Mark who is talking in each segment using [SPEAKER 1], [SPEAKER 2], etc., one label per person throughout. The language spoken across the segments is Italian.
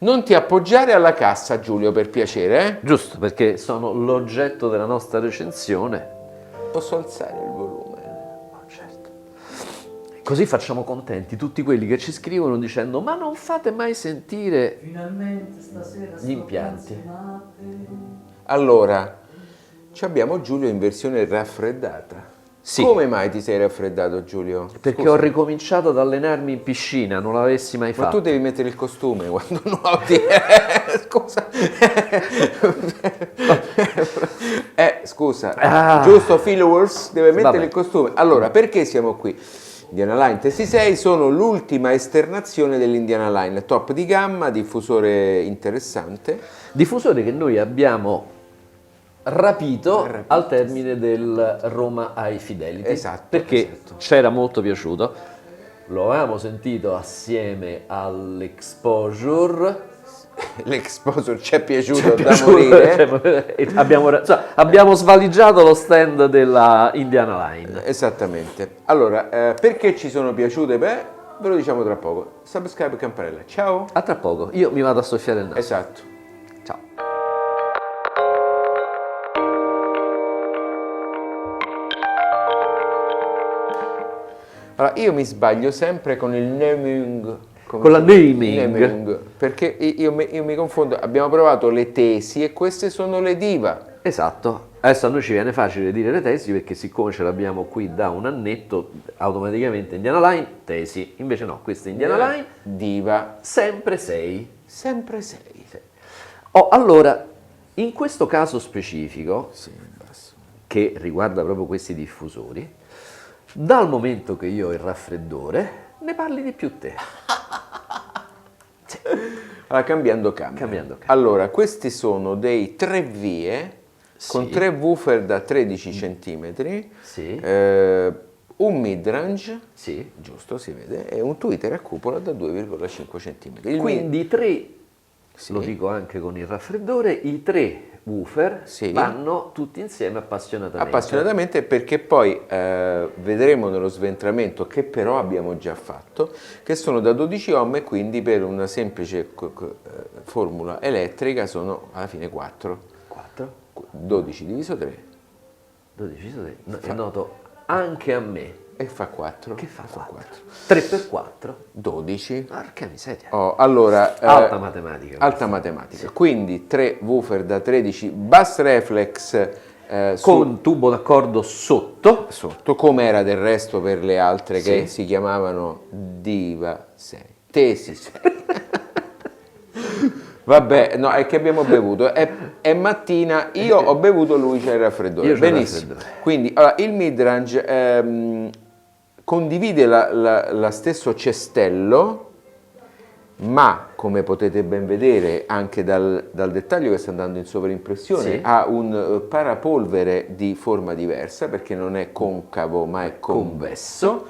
[SPEAKER 1] Non ti appoggiare alla cassa, Giulio, per piacere, eh?
[SPEAKER 2] Giusto, perché sono l'oggetto della nostra recensione.
[SPEAKER 1] Posso alzare il volume?
[SPEAKER 2] Oh, certo. Così facciamo contenti tutti quelli che ci scrivono dicendo ma non fate mai sentire
[SPEAKER 3] Finalmente stasera
[SPEAKER 2] gli impianti.
[SPEAKER 1] Allora, ci abbiamo Giulio in versione raffreddata.
[SPEAKER 2] Sì.
[SPEAKER 1] Come mai ti sei raffreddato, Giulio?
[SPEAKER 2] Perché
[SPEAKER 1] Scusa.
[SPEAKER 2] ho ricominciato ad allenarmi in piscina, non l'avessi mai
[SPEAKER 1] Ma
[SPEAKER 2] fatto.
[SPEAKER 1] tu devi mettere il costume quando nuoti. Scusa. Scusa.
[SPEAKER 2] Ah.
[SPEAKER 1] Giusto, followers deve mettere
[SPEAKER 2] Vabbè.
[SPEAKER 1] il costume. Allora, perché siamo qui? Indiana Line TS6 sono l'ultima esternazione dell'Indiana Line, top di gamma, diffusore interessante.
[SPEAKER 2] Diffusore che noi abbiamo rapito al termine del Roma High Fidelity.
[SPEAKER 1] Esatto,
[SPEAKER 2] Perché
[SPEAKER 1] esatto.
[SPEAKER 2] c'era molto piaciuto. Lo avevamo sentito assieme all'Exposure.
[SPEAKER 1] L'exposure ci è piaciuto
[SPEAKER 2] Ci è
[SPEAKER 1] da
[SPEAKER 2] piaciuto,
[SPEAKER 1] morire.
[SPEAKER 2] abbiamo svaligiato lo stand della Indiana Line.
[SPEAKER 1] Esattamente. Allora, perché ci sono piaciute? Beh, ve lo diciamo tra poco. Subscribe e campanella. Ciao.
[SPEAKER 2] A tra poco, io mi vado a soffiare il naso.
[SPEAKER 1] Esatto.
[SPEAKER 2] Ciao.
[SPEAKER 1] Allora, io mi sbaglio sempre con il naming.
[SPEAKER 2] Con la naming.
[SPEAKER 1] Perché io mi confondo. Abbiamo provato le tesi e queste sono le diva.
[SPEAKER 2] Esatto, adesso a noi ci viene facile dire le tesi perché siccome ce l'abbiamo qui da un annetto, automaticamente Indiana Line, tesi, invece no, questa è Indiana Line,
[SPEAKER 1] Diva.
[SPEAKER 2] sempre 6.
[SPEAKER 1] Sempre 6.
[SPEAKER 2] Oh, allora, in questo caso specifico,
[SPEAKER 1] Sì, basso.
[SPEAKER 2] che riguarda proprio questi diffusori, dal momento che io ho il raffreddore, ne parli di più te.
[SPEAKER 1] Allora, cambiando cambio.
[SPEAKER 2] Cambiando cambio.
[SPEAKER 1] Allora, questi sono dei 3 vie con
[SPEAKER 2] Sì.
[SPEAKER 1] 3 woofer da 13 cm,
[SPEAKER 2] Sì.
[SPEAKER 1] un midrange,
[SPEAKER 2] Sì.
[SPEAKER 1] giusto, si vede, e un tweeter a cupola da 2,5 cm.
[SPEAKER 2] Quindi 3,
[SPEAKER 1] Sì.
[SPEAKER 2] lo dico anche con il raffreddore, i 3 woofer
[SPEAKER 1] Sì.
[SPEAKER 2] vanno tutti insieme appassionatamente.
[SPEAKER 1] Appassionatamente, perché poi vedremo nello sventramento, che però abbiamo già fatto, che sono da 12 ohm e quindi per una semplice formula elettrica sono alla fine 4.
[SPEAKER 2] 4,
[SPEAKER 1] 12 diviso 3
[SPEAKER 2] 12, è noto anche a me.
[SPEAKER 1] e fa 4.
[SPEAKER 2] Che fa 4? 3 per 4?
[SPEAKER 1] 12.
[SPEAKER 2] Porca miseria.
[SPEAKER 1] Allora,
[SPEAKER 2] Alta matematica.
[SPEAKER 1] alta matematica. Quindi 3 woofer da 13 bass reflex
[SPEAKER 2] Con tubo d'accordo sotto.
[SPEAKER 1] sotto, come era del resto per le altre
[SPEAKER 2] Sì.
[SPEAKER 1] che si chiamavano Diva 6. Tesi 6. Vabbè, no, è che abbiamo bevuto. È mattina, io ho bevuto, lui c'è il raffreddore.
[SPEAKER 2] Io c'ho il
[SPEAKER 1] Benissimo.
[SPEAKER 2] raffreddore.
[SPEAKER 1] Quindi allora, il midrange condivide la stesso cestello, ma come potete ben vedere anche dal dettaglio che sta andando in sovraimpressione,
[SPEAKER 2] Sì.
[SPEAKER 1] ha un parapolvere di forma diversa perché non è concavo ma è convesso,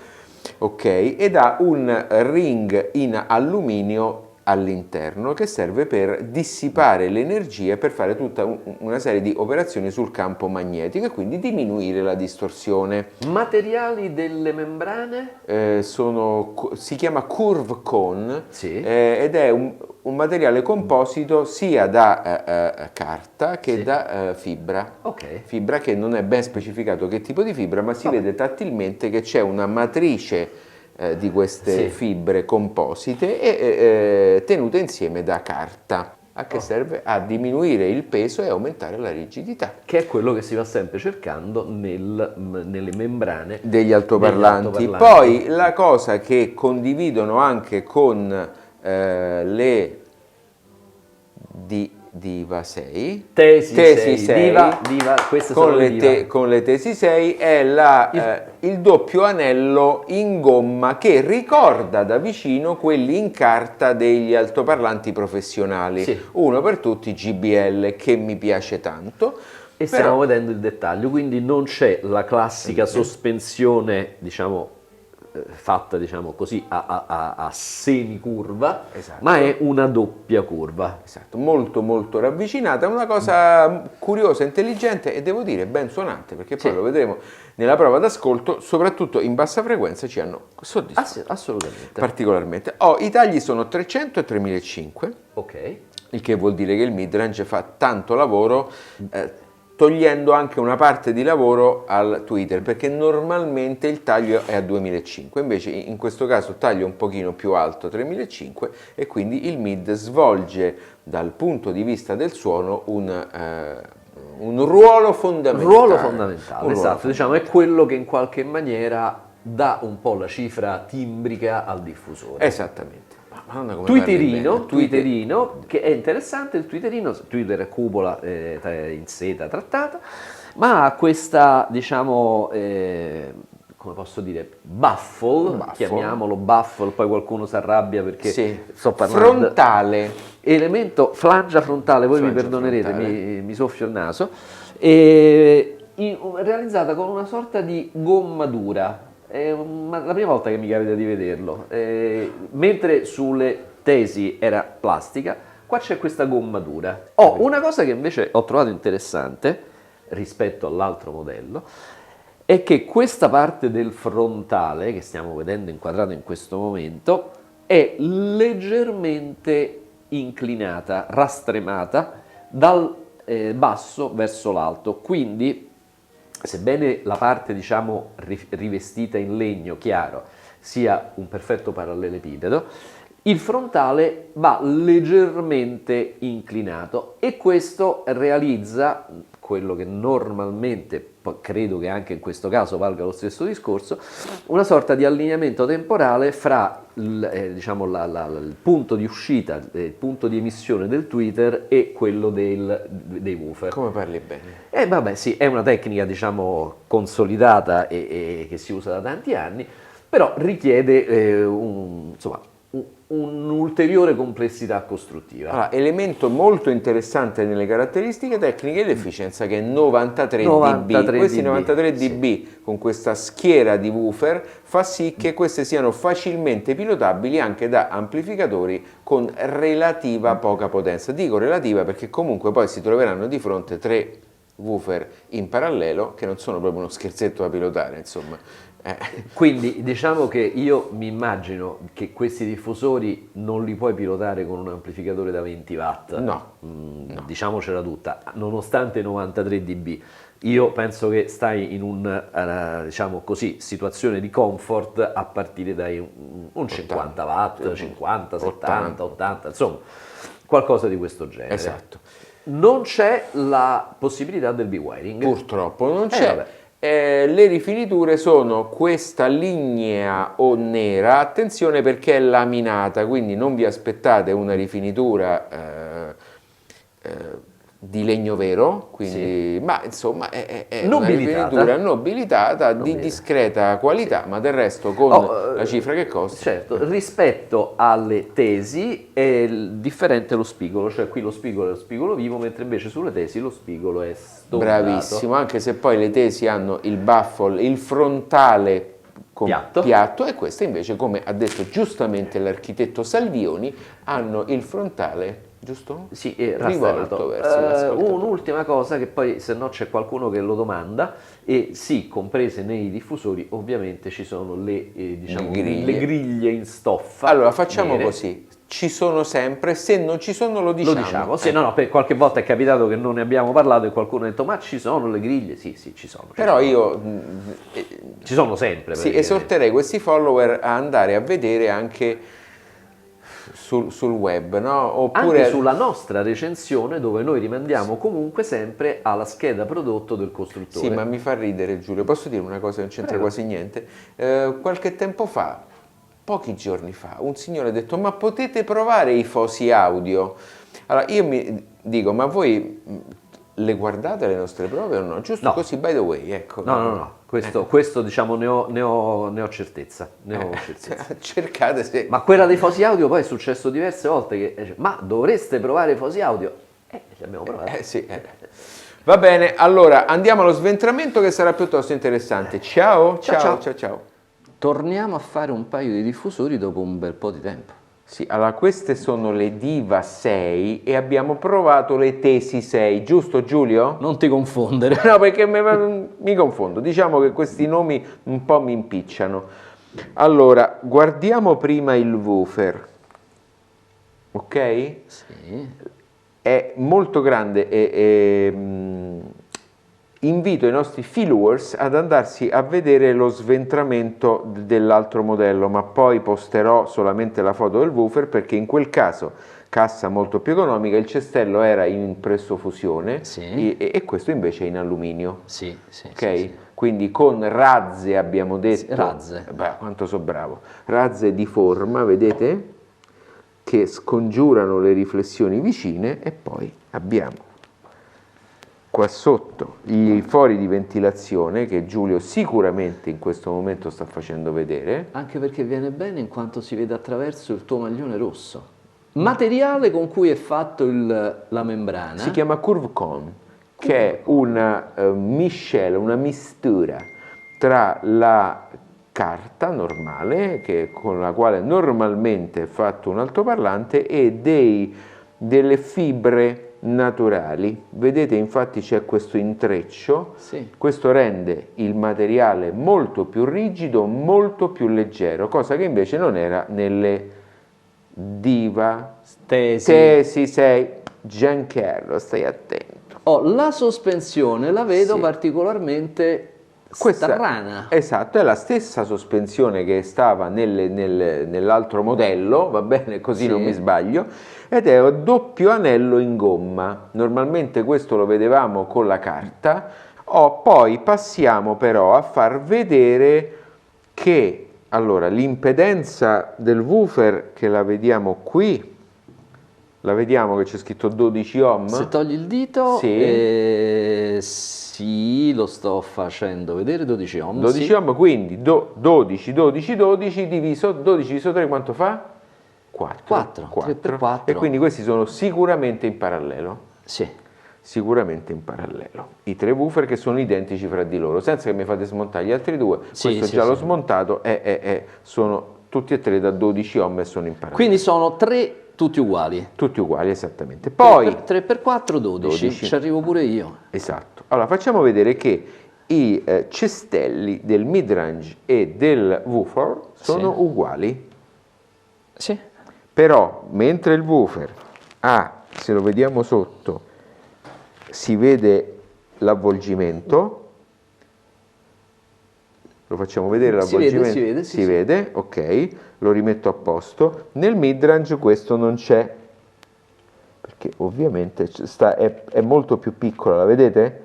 [SPEAKER 1] ok? Ed ha un ring in alluminio all'interno che serve per dissipare l'energia e per fare tutta una serie di operazioni sul campo magnetico e quindi diminuire la distorsione.
[SPEAKER 2] Materiali delle membrane.
[SPEAKER 1] Si chiama Curve Cone,
[SPEAKER 2] Sì.
[SPEAKER 1] ed è un materiale composito sia da carta che
[SPEAKER 2] Sì.
[SPEAKER 1] da fibra.
[SPEAKER 2] Ok.
[SPEAKER 1] Fibra che non è ben specificato che tipo di fibra, ma si vede tattilmente che c'è una matrice di queste
[SPEAKER 2] Sì.
[SPEAKER 1] fibre composite e tenute insieme da carta. A che serve? A diminuire il peso e aumentare la rigidità
[SPEAKER 2] Che è quello che si va sempre cercando nelle membrane
[SPEAKER 1] degli altoparlanti.
[SPEAKER 2] altoparlanti.
[SPEAKER 1] Poi la cosa che condividono anche con le Diva 6,
[SPEAKER 2] Tesi 6,
[SPEAKER 1] 6,
[SPEAKER 2] Diva, queste
[SPEAKER 1] con
[SPEAKER 2] sono le
[SPEAKER 1] le,
[SPEAKER 2] Diva.
[SPEAKER 1] con le Tesi 6 è il doppio anello in gomma che ricorda da vicino quelli in carta degli altoparlanti professionali.
[SPEAKER 2] Sì.
[SPEAKER 1] Uno per tutti GBL, che mi piace tanto.
[SPEAKER 2] E
[SPEAKER 1] però-
[SPEAKER 2] stiamo vedendo il dettaglio, quindi non c'è la classica sospensione, diciamo, fatta diciamo così a semicurva,
[SPEAKER 1] Esatto.
[SPEAKER 2] ma è una doppia curva.
[SPEAKER 1] Esatto, molto molto ravvicinata, una cosa curiosa, intelligente e devo dire ben suonante, perché poi
[SPEAKER 2] Sì.
[SPEAKER 1] lo vedremo nella prova d'ascolto, soprattutto in bassa frequenza ci hanno soddisfatto
[SPEAKER 2] Sì, assolutamente.
[SPEAKER 1] particolarmente. I tagli sono 300 e 3500,
[SPEAKER 2] Ok.
[SPEAKER 1] il che vuol dire che il midrange fa tanto lavoro, togliendo anche una parte di lavoro al tweeter, perché normalmente il taglio è a 2500, invece in questo caso taglio un pochino più alto, 3500, e quindi il mid svolge dal punto di vista del suono un ruolo fondamentale.
[SPEAKER 2] Ruolo fondamentale,
[SPEAKER 1] Un ruolo
[SPEAKER 2] esatto, diciamo è quello che in qualche maniera dà un po' la cifra timbrica al diffusore.
[SPEAKER 1] Esattamente. Madonna, come parli bene.
[SPEAKER 2] Twitterino, che è interessante, il Twitterino, Twitter è cupola in seta trattata, ma ha questa, diciamo, come posso dire, baffle, chiamiamolo baffle, poi qualcuno si arrabbia perché
[SPEAKER 1] Sì.
[SPEAKER 2] sto parlando.
[SPEAKER 1] Frontale.
[SPEAKER 2] Elemento flangia frontale, voi mi
[SPEAKER 1] Flangia
[SPEAKER 2] perdonerete,
[SPEAKER 1] frontale.
[SPEAKER 2] mi soffio il naso, realizzata con una sorta di gomma dura. È la prima volta che mi capita di vederlo. Mentre sulle tesi era plastica, qua c'è questa gomma dura. Una cosa che invece ho trovato interessante rispetto all'altro modello è che questa parte del frontale che stiamo vedendo inquadrato in questo momento è leggermente inclinata, rastremata dal basso verso l'alto, quindi sebbene la parte diciamo rivestita in legno chiaro sia un perfetto parallelepipedo, il frontale va leggermente inclinato e questo realizza quello che normalmente, credo che anche in questo caso valga lo stesso discorso, una sorta di allineamento temporale fra il punto di uscita, il punto di emissione del tweeter e quello dei woofer.
[SPEAKER 1] Come parli bene.
[SPEAKER 2] Vabbè, sì, è una tecnica diciamo consolidata e che si usa da tanti anni, però richiede un'ulteriore complessità costruttiva.
[SPEAKER 1] Allora, elemento molto interessante nelle caratteristiche tecniche è l'efficienza, che è 93 dB. Questi 93 dB sì, con questa schiera di woofer fa sì che queste siano facilmente pilotabili anche da amplificatori con relativa poca potenza. Dico relativa perché comunque poi si troveranno di fronte 3 woofer in parallelo che non sono proprio uno scherzetto da pilotare, insomma.
[SPEAKER 2] Quindi diciamo che io mi immagino che questi diffusori non li puoi pilotare con un amplificatore da 20 watt.
[SPEAKER 1] No.
[SPEAKER 2] Diciamocela tutta, nonostante 93 dB. Io penso che stai in un diciamo così, situazione di comfort a partire da un 50 watt, 50, 70, 80, insomma, qualcosa di questo genere.
[SPEAKER 1] Esatto.
[SPEAKER 2] Non c'è la possibilità del B-wiring.
[SPEAKER 1] Purtroppo non c'è. Le rifiniture sono questa lignea o nera, attenzione perché è laminata, quindi non vi aspettate una rifinitura di legno vero, quindi, sì, ma insomma è una rifinitura nobilitata di discreta qualità, sì, ma del resto con la cifra che costa.
[SPEAKER 2] Certo, rispetto alle tesi è differente lo spigolo, cioè qui lo spigolo è lo spigolo vivo, mentre invece sulle tesi lo spigolo è stondato.
[SPEAKER 1] Bravissimo, anche se poi le tesi hanno il baffle, il frontale piatto, e queste invece, come ha detto giustamente l'architetto Salvioni, hanno il frontale giusto?
[SPEAKER 2] Sì, rivolto verso l'ascoltatore. Un'ultima cosa che poi se no c'è qualcuno che lo domanda, e sì, comprese nei diffusori ovviamente ci sono le griglie in stoffa.
[SPEAKER 1] Allora facciamo così, ci sono sempre, se non ci sono lo diciamo.
[SPEAKER 2] Lo diciamo, sì, no, per qualche volta è capitato che non ne abbiamo parlato e qualcuno ha detto ma ci sono le griglie? Sì, ci sono.
[SPEAKER 1] Però io
[SPEAKER 2] ci sono sempre.
[SPEAKER 1] Sì, esorterei questi follower a andare a vedere anche sul web, no? Oppure
[SPEAKER 2] anche sulla nostra recensione, dove noi rimandiamo comunque sempre alla scheda prodotto del costruttore.
[SPEAKER 1] Sì, ma mi fa ridere Giulio, posso dire una cosa che non c'entra quasi niente? Qualche tempo fa, pochi giorni fa, un signore ha detto ma potete provare i Fosi audio? Allora io mi dico, ma voi le guardate le nostre prove o no? Giusto no. Così, by the way, ecco.
[SPEAKER 2] No. Questo diciamo ne ho certezza.
[SPEAKER 1] Cercate se...
[SPEAKER 2] Ma quella dei Fosi audio poi è successo diverse volte che ma dovreste provare i Fosi audio. Ci abbiamo provato.
[SPEAKER 1] Sì. Va bene, allora andiamo allo sventramento che sarà piuttosto interessante. Ciao.
[SPEAKER 3] torniamo a fare un paio di diffusori dopo un bel po' di tempo.
[SPEAKER 1] Sì, allora queste sono le Diva 6 e abbiamo provato le Tesi 6, giusto Giulio?
[SPEAKER 3] Non ti confondere.
[SPEAKER 1] No, perché mi confondo, diciamo che questi nomi un po' mi impicciano. Allora, guardiamo prima il woofer, ok?
[SPEAKER 3] Sì.
[SPEAKER 1] È molto grande e invito i nostri viewers ad andarsi a vedere lo sventramento dell'altro modello, ma poi posterò solamente la foto del woofer perché in quel caso cassa molto più economica, il cestello era in pressofusione
[SPEAKER 3] Sì.
[SPEAKER 1] e questo invece è in alluminio.
[SPEAKER 3] Sì, sì,
[SPEAKER 1] Ok?
[SPEAKER 3] sì, sì.
[SPEAKER 1] Quindi con razze abbiamo detto,
[SPEAKER 3] Sì, razze.
[SPEAKER 1] beh, quanto so bravo, razze di forma, vedete? Che scongiurano le riflessioni vicine e poi abbiamo qua sotto i fori di ventilazione che Giulio sicuramente in questo momento sta facendo vedere.
[SPEAKER 3] Anche perché viene bene in quanto si vede attraverso il tuo maglione rosso. Materiale con cui è fatto la membrana.
[SPEAKER 1] Si chiama Curve Con, che è una miscela, una mistura tra la carta normale, con la quale normalmente è fatto un altoparlante, e delle fibre naturali. Vedete, infatti c'è questo intreccio,
[SPEAKER 3] Sì.
[SPEAKER 1] questo rende il materiale molto più rigido, molto più leggero, cosa che invece non era nelle Diva Tesi 6. Giancarlo, stai attento.
[SPEAKER 3] La sospensione la vedo
[SPEAKER 1] Sì.
[SPEAKER 3] particolarmente strana.
[SPEAKER 1] Esatto, è la stessa sospensione che stava nell'altro modello, va bene, così
[SPEAKER 3] Sì.
[SPEAKER 1] non mi sbaglio, ed è un doppio anello in gomma. Normalmente questo lo vedevamo con la carta. Poi passiamo però a far vedere che allora l'impedenza del woofer, che la vediamo qui, la vediamo che c'è scritto 12 ohm.
[SPEAKER 3] Se togli il dito,
[SPEAKER 1] Sì.
[SPEAKER 3] sì, lo sto facendo vedere, 12 ohm.
[SPEAKER 1] 12
[SPEAKER 3] sì.
[SPEAKER 1] ohm, quindi 12 diviso 12 diviso 3 quanto fa? 4.
[SPEAKER 3] 4, 3 per 4.
[SPEAKER 1] E quindi questi sono sicuramente in parallelo.
[SPEAKER 3] Sì.
[SPEAKER 1] Sicuramente in parallelo. I tre woofer che sono identici fra di loro, senza che mi fate smontare gli altri due.
[SPEAKER 3] Sì,
[SPEAKER 1] questo
[SPEAKER 3] sì,
[SPEAKER 1] già l'ho
[SPEAKER 3] sì.
[SPEAKER 1] smontato sono tutti e tre da 12 ohm e sono in parallelo.
[SPEAKER 3] Quindi sono 3 tutti uguali.
[SPEAKER 1] Tutti uguali, esattamente. Poi
[SPEAKER 3] 3 per 4, 12.
[SPEAKER 1] 12.
[SPEAKER 3] Ci arrivo pure io.
[SPEAKER 1] Esatto. Allora facciamo vedere che i cestelli del midrange e del woofer sono
[SPEAKER 3] Sì.
[SPEAKER 1] uguali.
[SPEAKER 3] Sì.
[SPEAKER 1] Però mentre il woofer ha, se lo vediamo sotto, si vede l'avvolgimento, lo facciamo vedere l'avvolgimento?
[SPEAKER 3] Si vede,
[SPEAKER 1] ok, lo rimetto a posto. Nel midrange questo non c'è, perché ovviamente è molto più piccola, la vedete?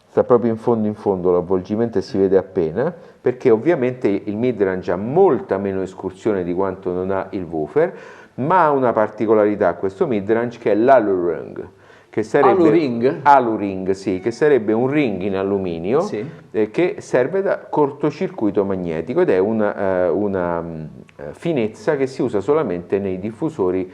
[SPEAKER 1] Sta proprio in fondo l'avvolgimento e si vede appena, perché ovviamente il midrange ha molta meno escursione di quanto non ha il woofer, ma ha una particolarità questo midrange, che è l'Alu-Ring, che sarebbe Alu-Ring, sì, che sarebbe un ring in alluminio,
[SPEAKER 3] Sì.
[SPEAKER 1] che serve da cortocircuito magnetico ed è una finezza che si usa solamente nei diffusori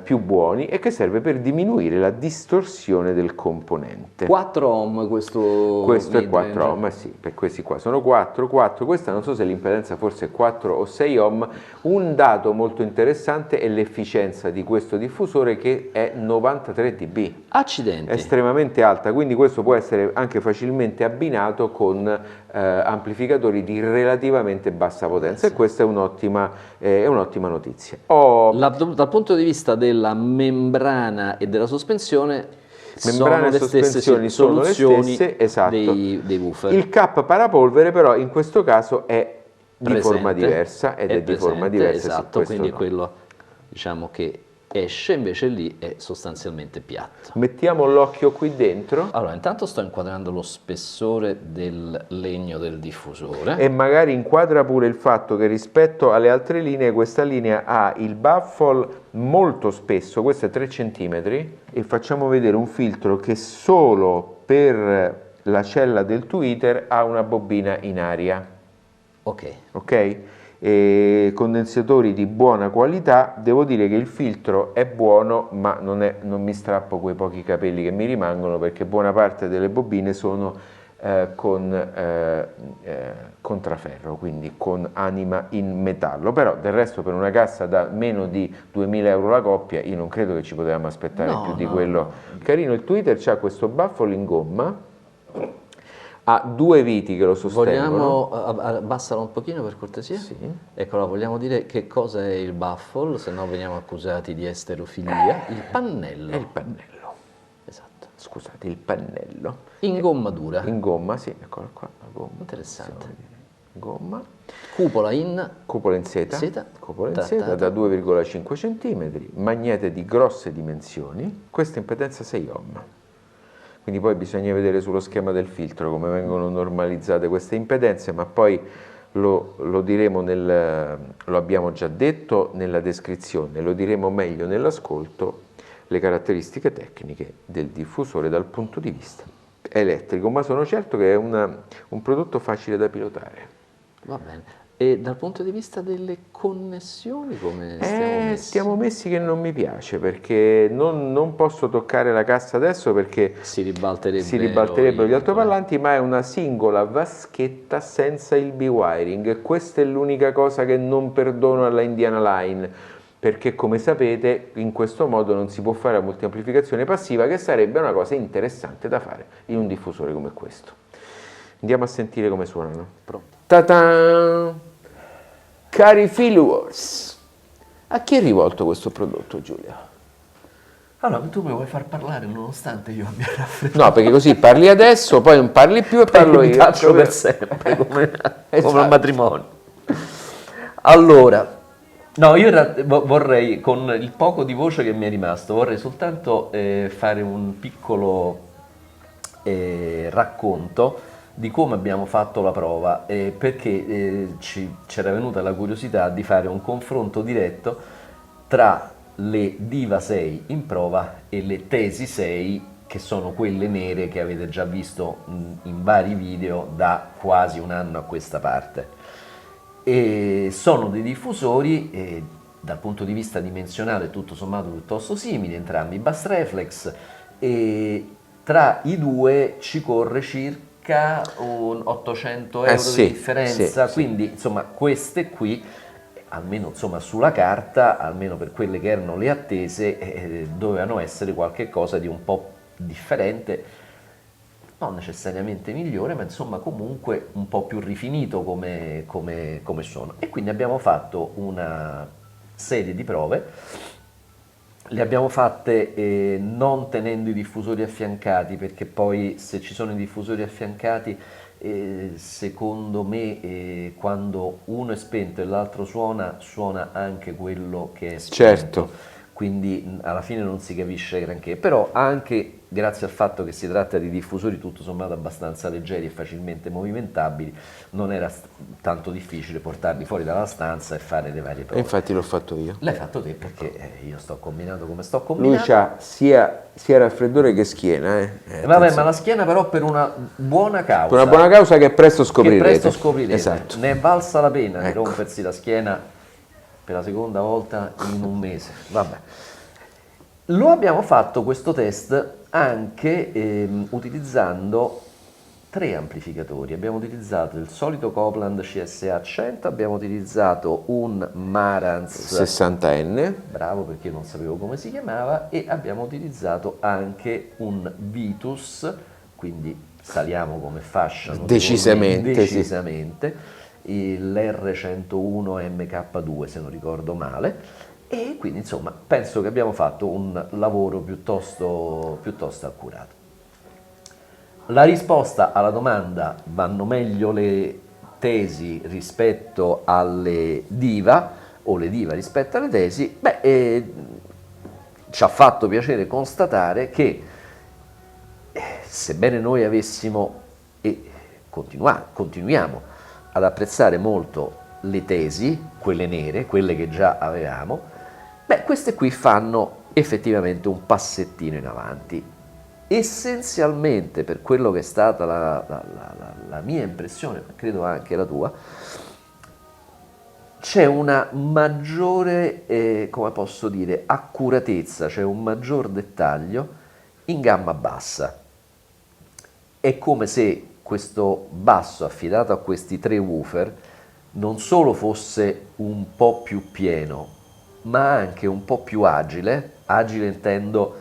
[SPEAKER 1] più buoni e che serve per diminuire la distorsione del componente.
[SPEAKER 3] 4 ohm questo
[SPEAKER 1] è 4
[SPEAKER 3] midrange.
[SPEAKER 1] ohm, sì, per questi qua sono 4, questa non so se l'impedenza forse è 4 o 6 ohm. Un dato molto interessante è l'efficienza di questo diffusore, che è 93 dB.
[SPEAKER 3] Accidenti.
[SPEAKER 1] Estremamente alta, quindi questo può essere anche facilmente abbinato con amplificatori di relativamente bassa potenza, e questa è un'ottima notizia.
[SPEAKER 3] Dal punto di vista della membrana e della sospensione,
[SPEAKER 1] Membrane e sospensioni sono le stesse, esatto.
[SPEAKER 3] dei woofer.
[SPEAKER 1] Il cap parapolvere però in questo caso è di
[SPEAKER 3] Presente,
[SPEAKER 1] forma diversa ed è di forma
[SPEAKER 3] presente,
[SPEAKER 1] diversa.
[SPEAKER 3] esatto,
[SPEAKER 1] sì,
[SPEAKER 3] quindi
[SPEAKER 1] no.
[SPEAKER 3] è quello, diciamo, che esce, invece lì è sostanzialmente piatto.
[SPEAKER 1] Mettiamo l'occhio qui dentro
[SPEAKER 3] Allora, intanto sto inquadrando lo spessore del legno del diffusore.
[SPEAKER 1] e magari inquadra pure il fatto che rispetto alle altre linee questa linea ha il baffle molto spesso, questo è 3 cm, e facciamo vedere un filtro che solo per la cella del tweeter ha una bobina in aria. Ok? E condensatori di buona qualità. Devo dire che il filtro è buono, ma non mi strappo quei pochi capelli che mi rimangono, perché buona parte delle bobine sono con contrafferro, quindi con anima in metallo, però del resto per una cassa da meno di 2.000 euro la coppia io non credo che ci potevamo aspettare
[SPEAKER 3] No,
[SPEAKER 1] più di
[SPEAKER 3] no,
[SPEAKER 1] quello
[SPEAKER 3] no.
[SPEAKER 1] carino. Il Twitter c'ha questo baffolo in gomma, ha due viti che lo sostengono.
[SPEAKER 3] Vogliamo abbassalo un pochino per cortesia?
[SPEAKER 1] Sì.
[SPEAKER 3] Eccola, vogliamo dire che cosa è il baffle, se no veniamo accusati di esterofilia. Il pannello.
[SPEAKER 1] È il pannello,
[SPEAKER 3] Esatto.
[SPEAKER 1] scusate, il pannello.
[SPEAKER 3] In gomma dura.
[SPEAKER 1] In gomma, sì, eccola qua, la gomma.
[SPEAKER 3] Interessante.
[SPEAKER 1] Gomma.
[SPEAKER 3] Cupola in
[SPEAKER 1] Cupola in seta,
[SPEAKER 3] Seta.
[SPEAKER 1] cupola in
[SPEAKER 3] Trattata.
[SPEAKER 1] seta da 2,5 cm, magnete di grosse dimensioni, questa impedenza 6 ohm. Quindi poi bisogna vedere sullo schema del filtro come vengono normalizzate queste impedenze, ma poi lo diremo lo abbiamo già detto nella descrizione, lo diremo meglio nell'ascolto, le caratteristiche tecniche del diffusore dal punto di vista elettrico, ma sono certo che è un prodotto facile da pilotare.
[SPEAKER 3] Va bene. E dal punto di vista delle connessioni come stiamo messi?
[SPEAKER 1] Stiamo messi che non mi piace perché non posso toccare la cassa adesso perché
[SPEAKER 3] Si ribalterebbero,
[SPEAKER 1] si ribalterebbero
[SPEAKER 3] i
[SPEAKER 1] gli altoparlanti, ma è una singola vaschetta senza il B-wiring e questa è l'unica cosa che non perdono alla Indiana Line, perché come sapete in questo modo non si può fare la multiamplificazione passiva, che sarebbe una cosa interessante da fare in un diffusore come questo. Andiamo a sentire come suonano.
[SPEAKER 3] Pronto.
[SPEAKER 1] Ta-tan! Cari followers, a chi è rivolto questo prodotto, Giulia?
[SPEAKER 2] Allora, tu mi vuoi far parlare nonostante io abbia raffreddato?
[SPEAKER 1] No, perché così parli adesso, poi non parli più e parlo
[SPEAKER 2] mi
[SPEAKER 1] io.
[SPEAKER 2] taccio per sempre, come
[SPEAKER 1] Esatto.
[SPEAKER 2] al matrimonio. Allora, no, io vorrei, con il poco di voce che mi è rimasto, vorrei soltanto fare un piccolo racconto di come abbiamo fatto la prova, perché c'era venuta la curiosità di fare un confronto diretto tra le Diva 6 in prova e le Tesi 6, che sono quelle nere che avete già visto in vari video da quasi un anno a questa parte. E sono dei diffusori dal punto di vista dimensionale tutto sommato piuttosto simili, entrambi bass reflex, e tra i due ci corre circa un 800 euro
[SPEAKER 1] sì,
[SPEAKER 2] di differenza,
[SPEAKER 1] sì,
[SPEAKER 2] quindi insomma queste qui, almeno insomma sulla carta, almeno per quelle che erano le attese, dovevano essere qualche cosa di un po' differente, non necessariamente migliore, ma insomma comunque un po' più rifinito come suono. E quindi abbiamo fatto una serie di prove. Le abbiamo fatte non tenendo i diffusori affiancati, perché poi se ci sono i diffusori affiancati, secondo me quando uno è spento e l'altro suona anche quello che è spento.
[SPEAKER 1] Certo.
[SPEAKER 2] Quindi alla fine non si capisce granché, però anche grazie al fatto che si tratta di diffusori tutto sommato abbastanza leggeri e facilmente movimentabili, non era tanto difficile portarli fuori dalla stanza e fare le varie
[SPEAKER 1] E
[SPEAKER 2] prove.
[SPEAKER 1] infatti l'ho fatto io.
[SPEAKER 2] L'hai fatto te perché io sto combinato come sto combinato.
[SPEAKER 1] Lui ha sia raffreddore che schiena.
[SPEAKER 2] Vabbè, ma la schiena però per una buona causa.
[SPEAKER 1] Per una buona causa che presto scoprirete.
[SPEAKER 2] Che presto scoprirete.
[SPEAKER 1] Esatto.
[SPEAKER 2] Ne è valsa la pena di
[SPEAKER 1] Ecco.
[SPEAKER 2] rompersi la schiena per la seconda volta in un mese. Vabbè. Lo abbiamo fatto questo test anche utilizzando 3 amplificatori. Abbiamo utilizzato il solito Copland CSA 100, abbiamo utilizzato un Marantz
[SPEAKER 1] 60N.
[SPEAKER 2] bravo, perché io non sapevo come si chiamava, e abbiamo utilizzato anche un Vitus, quindi saliamo come fascia
[SPEAKER 1] Decisamente,
[SPEAKER 2] decisamente, l'R101 MK2 se non ricordo male, e quindi insomma penso che abbiamo fatto un lavoro piuttosto accurato. La risposta alla domanda vanno meglio le Tesi rispetto alle Diva o le Diva rispetto alle Tesi, ci ha fatto piacere constatare che sebbene noi avessimo e continuiamo ad apprezzare molto le Tesi, quelle nere, quelle che già avevamo, queste qui fanno effettivamente un passettino in avanti. Essenzialmente, per quello che è stata la mia impressione, ma credo anche la tua, c'è una maggiore, come posso dire, accuratezza, c'è un maggior dettaglio in gamma bassa. È come se questo basso affidato a questi 3 woofer non solo fosse un po' più pieno, ma anche un po' più agile intendo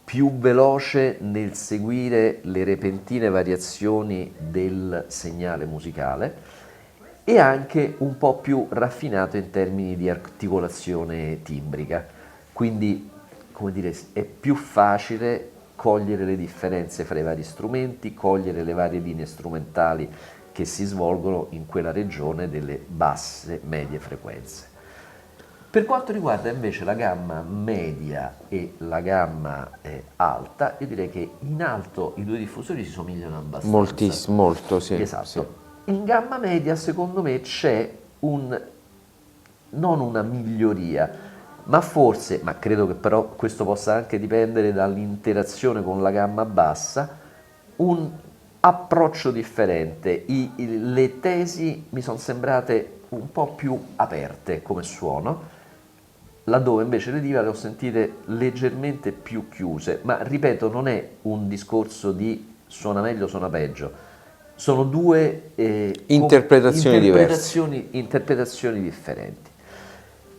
[SPEAKER 2] più veloce nel seguire le repentine variazioni del segnale musicale e anche un po' più raffinato in termini di articolazione timbrica. Quindi, come dire, è più facile cogliere le differenze fra i vari strumenti, cogliere le varie linee strumentali che si svolgono in quella regione delle basse, medie frequenze. Per quanto riguarda invece la gamma media e la gamma alta, io direi che in alto i 2 diffusori si somigliano abbastanza.
[SPEAKER 1] Moltissimo, molto, sì.
[SPEAKER 2] Esatto.
[SPEAKER 1] Sì.
[SPEAKER 2] In gamma media, secondo me, c'è non una miglioria, ma forse, ma credo che però questo possa anche dipendere dall'interazione con la gamma bassa, un approccio differente. Le tesi mi sono sembrate un po' più aperte come suono, laddove invece le diva le ho sentite leggermente più chiuse, ma ripeto, non è un discorso di suona meglio, suona peggio. Sono 2
[SPEAKER 1] interpretazioni
[SPEAKER 2] differenti.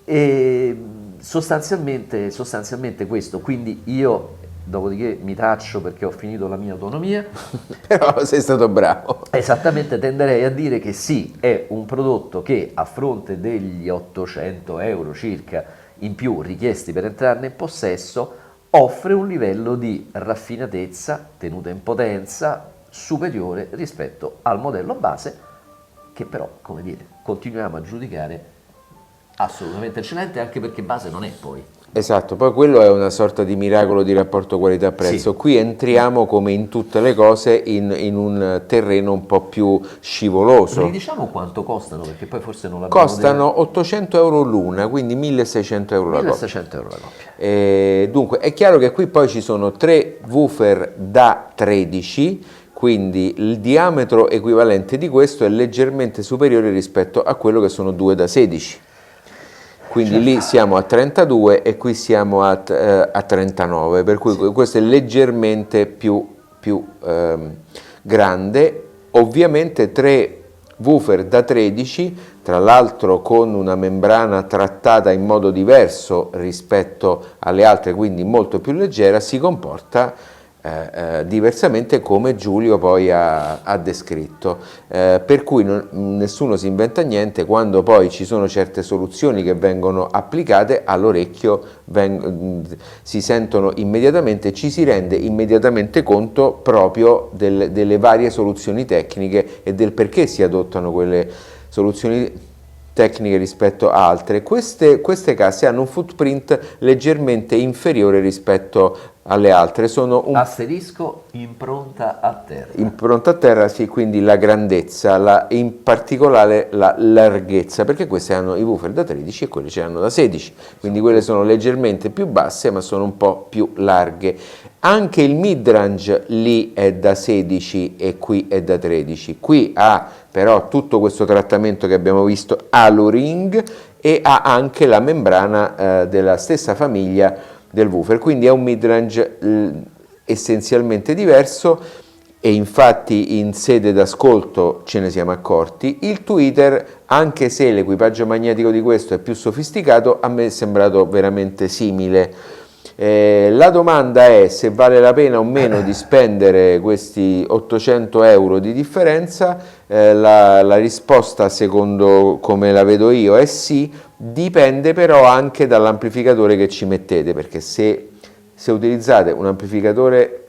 [SPEAKER 2] E sostanzialmente questo, quindi io dopodiché mi taccio perché ho finito la mia autonomia.
[SPEAKER 1] Però sei stato bravo.
[SPEAKER 2] Esattamente, tenderei a dire che sì, è un prodotto che a fronte degli 800 euro circa in più richiesti per entrarne in possesso offre un livello di raffinatezza, tenuta in potenza superiore rispetto al modello base, che però, come dire, continuiamo a giudicare assolutamente eccellente, anche perché base non è poi.
[SPEAKER 1] Esatto, poi quello è una sorta di miracolo di rapporto qualità-prezzo.
[SPEAKER 2] Sì.
[SPEAKER 1] Qui entriamo, come in tutte le cose, in un terreno un po' più scivoloso.
[SPEAKER 2] Ridiciamo quanto costano, perché poi forse non l'abbiamo
[SPEAKER 1] Costano 800 euro l'una, quindi 1600 euro la coppia.
[SPEAKER 2] 1600 euro la coppia.
[SPEAKER 1] Dunque, è chiaro che qui poi ci sono 3 woofer da 13, quindi il diametro equivalente di questo è leggermente superiore rispetto a quello che sono 2 da 16. Quindi lì siamo a 32 e qui siamo a 39, per cui questo è leggermente più grande. Ovviamente 3 woofer da 13, tra l'altro con una membrana trattata in modo diverso rispetto alle altre, quindi molto più leggera, si comporta diversamente come Giulio poi ha descritto, per cui nessuno si inventa niente. Quando poi ci sono certe soluzioni che vengono applicate all'orecchio si sentono immediatamente, ci si rende immediatamente conto proprio delle varie soluzioni tecniche e del perché si adottano quelle soluzioni tecniche rispetto a altre. Queste casse hanno un footprint leggermente inferiore rispetto alle altre, sono un
[SPEAKER 2] asterisco impronta a terra.
[SPEAKER 1] Impronta a terra, sì, quindi la grandezza, in particolare la larghezza, perché queste hanno i woofer da 13 e quelle ce l'hanno da 16, quindi quelle sono leggermente più basse ma sono un po' più larghe. Anche il midrange lì è da 16 e qui è da 13, qui ha però tutto questo trattamento che abbiamo visto Alu-Ring e ha anche la membrana della stessa famiglia del woofer, quindi è un midrange essenzialmente diverso e infatti in sede d'ascolto ce ne siamo accorti. Il tweeter, anche se l'equipaggio magnetico di questo è più sofisticato, a me è sembrato veramente simile. La domanda è se vale la pena o meno di spendere questi 800 euro di differenza. La risposta, secondo come la vedo io, è sì. Dipende però anche dall'amplificatore che ci mettete, perché se utilizzate un amplificatore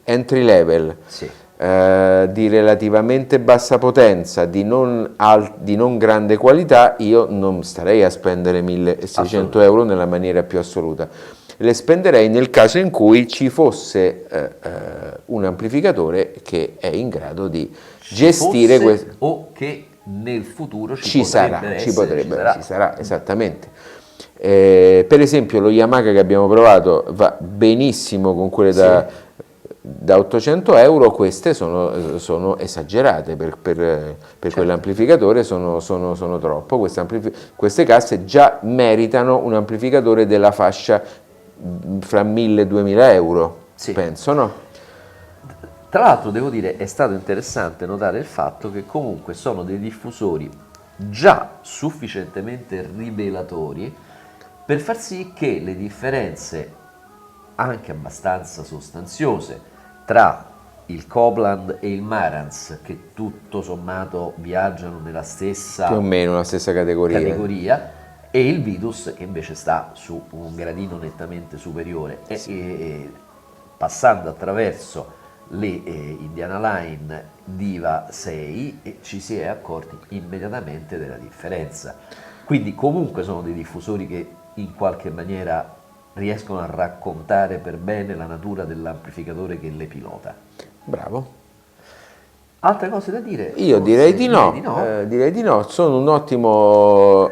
[SPEAKER 1] entry level,
[SPEAKER 2] Sì.
[SPEAKER 1] Di relativamente bassa potenza, di non grande qualità, io non starei a spendere 1600 euro nella maniera più assoluta. Le spenderei nel caso in cui ci fosse un amplificatore che è in grado di gestire questo.
[SPEAKER 2] O che nel futuro
[SPEAKER 1] ci sarà, esattamente. Per esempio lo Yamaha che abbiamo provato va benissimo con quelle da 800 euro, queste sono esagerate per quell'amplificatore, sono troppo. Queste casse già meritano un amplificatore della fascia fra 1000 e 2000 euro, penso, no?
[SPEAKER 2] Tra l'altro devo dire è stato interessante notare il fatto che comunque sono dei diffusori già sufficientemente rivelatori per far sì che le differenze anche abbastanza sostanziose tra il Copland e il Marantz, che tutto sommato viaggiano nella stessa
[SPEAKER 1] Più o meno la stessa categoria.
[SPEAKER 2] e il Vitus che invece sta su un gradino nettamente superiore e passando attraverso le Indiana Line Diva 6 ci si è accorti immediatamente della differenza. Quindi comunque sono dei diffusori che in qualche maniera riescono a raccontare per bene la natura dell'amplificatore che le pilota.
[SPEAKER 1] Bravo.
[SPEAKER 2] Altre cose da dire?
[SPEAKER 1] Io
[SPEAKER 2] Forse
[SPEAKER 1] direi di no, direi di no, sono un ottimo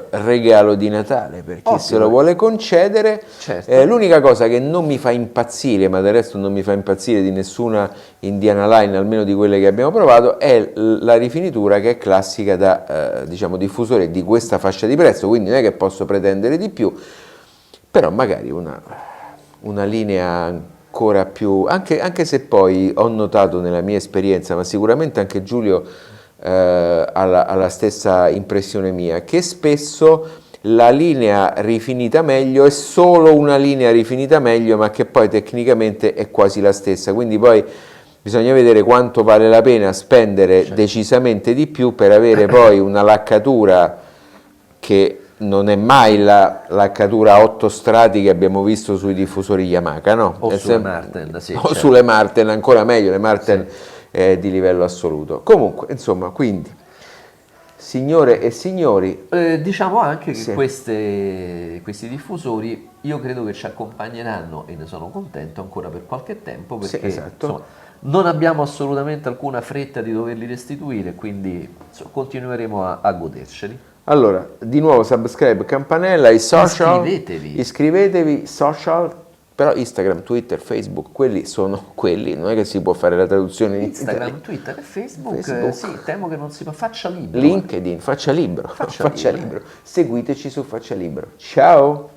[SPEAKER 1] regalo di Natale per chi se lo vuole concedere.
[SPEAKER 2] Certo.
[SPEAKER 1] L'unica cosa che non mi fa impazzire, ma del resto non mi fa impazzire di nessuna Indiana Line, almeno di quelle che abbiamo provato, è la rifinitura che è classica da diciamo diffusore di questa fascia di prezzo, quindi non è che posso pretendere di più, però magari una linea ancora più, anche se poi ho notato nella mia esperienza, ma sicuramente anche Giulio ha la stessa impressione mia, che spesso la linea rifinita meglio è solo una linea rifinita meglio, ma che poi tecnicamente è quasi la stessa, quindi poi bisogna vedere quanto vale la pena spendere decisamente di più per avere poi una laccatura che non è mai la laccatura a 8 strati che abbiamo visto sui diffusori Yamaha, no?
[SPEAKER 2] O sulle Marten, sì,
[SPEAKER 1] o
[SPEAKER 2] certo.
[SPEAKER 1] sulle Marten, ancora meglio, le Marten di livello assoluto. Comunque, insomma, quindi, signore e signori...
[SPEAKER 2] diciamo anche che
[SPEAKER 1] Sì.
[SPEAKER 2] questi diffusori io credo che ci accompagneranno, e ne sono contento, ancora per qualche tempo, perché
[SPEAKER 1] Sì, esatto.
[SPEAKER 2] insomma, non abbiamo assolutamente alcuna fretta di doverli restituire, quindi continueremo a goderceli.
[SPEAKER 1] Allora, di nuovo subscribe, campanella, i social, iscrivetevi, social, però Instagram, Twitter, Facebook, quelli sono quelli, non è che si può fare la traduzione in
[SPEAKER 2] Instagram, Twitter e Facebook. Sì, temo che non si faccia libero.
[SPEAKER 1] LinkedIn, faccia libero, faccia libero. Seguiteci su Faccia Libero. Ciao!